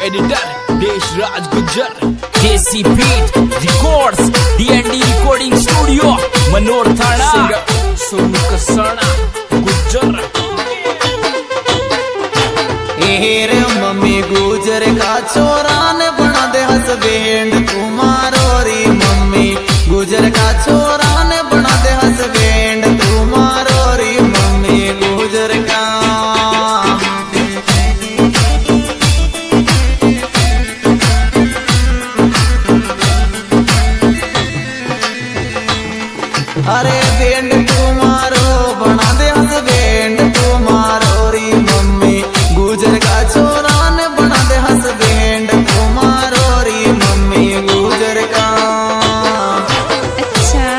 Editor देश Raj Gujjar, Desi beat records, D&D recording studio, Manor थाना, सोनू कसाना गुज्जर। रे मम्मी गुजर का छोरा ने बना दे हसबैंड तुम्हारो री मम्मी गुजर का छोरा ने बना दे हसबैंड तुम्हारो री मम्मी गुजर का। अरे बैंड तुम्हारो बना दे हसबैंड तुम्हारो री मम्मी गुजर का छोरा ने बना दे हसबैंड तुम्हारो री मम्मी गुजर का। अच्छा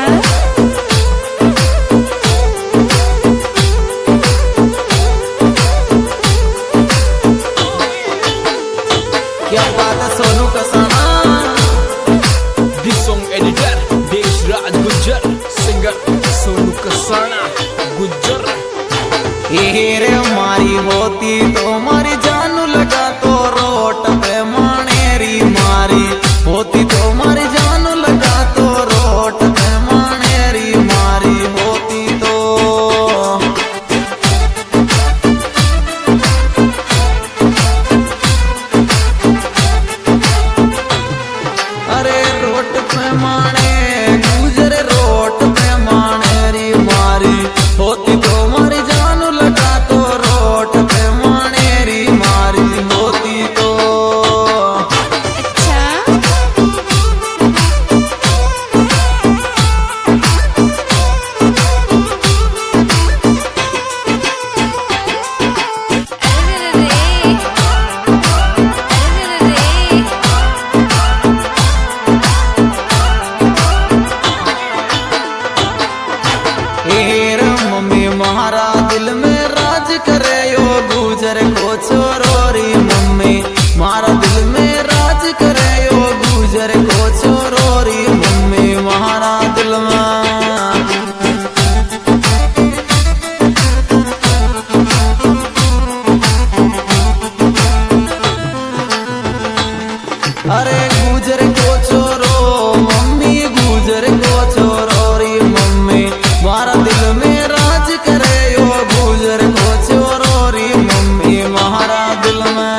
क्या बात है Sonu Kasana. This song editor देश राज गुज्जर, सिंगर सोनू कसाना गुज्जर। रे मारी होती तो मारी जानू लगा तो रोट पे मानेरी मारी होती तो मारी जानू लगा तो रोट पे मानेरी मारी होती तो। अरे रोट पे माने गुजर रोट पे मानेरी मारी होती तो मारी जानू लगा तो रोट पे मानेरी मारी होती तो। अच्छा रे मम्मी महारा दिल में राज करे यो गुजर को छोरो री मम्मी मारा दिल में राज करे यो गुजर को छोरो री मम्मी महारा दिल में। अरे गुजर को छोरो मम्मी गुजर को छोरो री मम्मी मारा दिल में राज करे यो गुजर को छोरो री मम्मी मारा दिल में।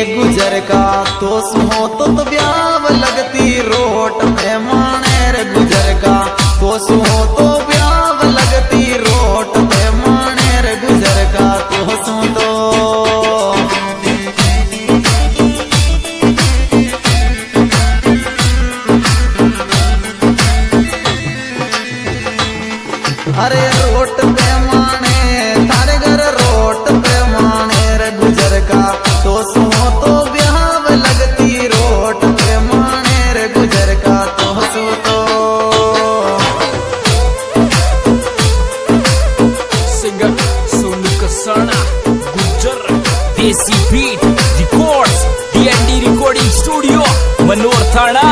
गुजर का तो सुहो तो ब्याव लगती रोट पे मानेर गुजर का तो सुहो तो ब्याव लगती रोट पे मानेर गुजर का तो सु तो। अरे रोट पे माने थारे घर रोट पे मानेर गुजर का तो सुहो तो ब्याव लगती रोट पे मानेर गुजर का तो सु तो। Singer Sonu Kasana Gujjar, Desi beat records, D&D recording studio, Manor थाना।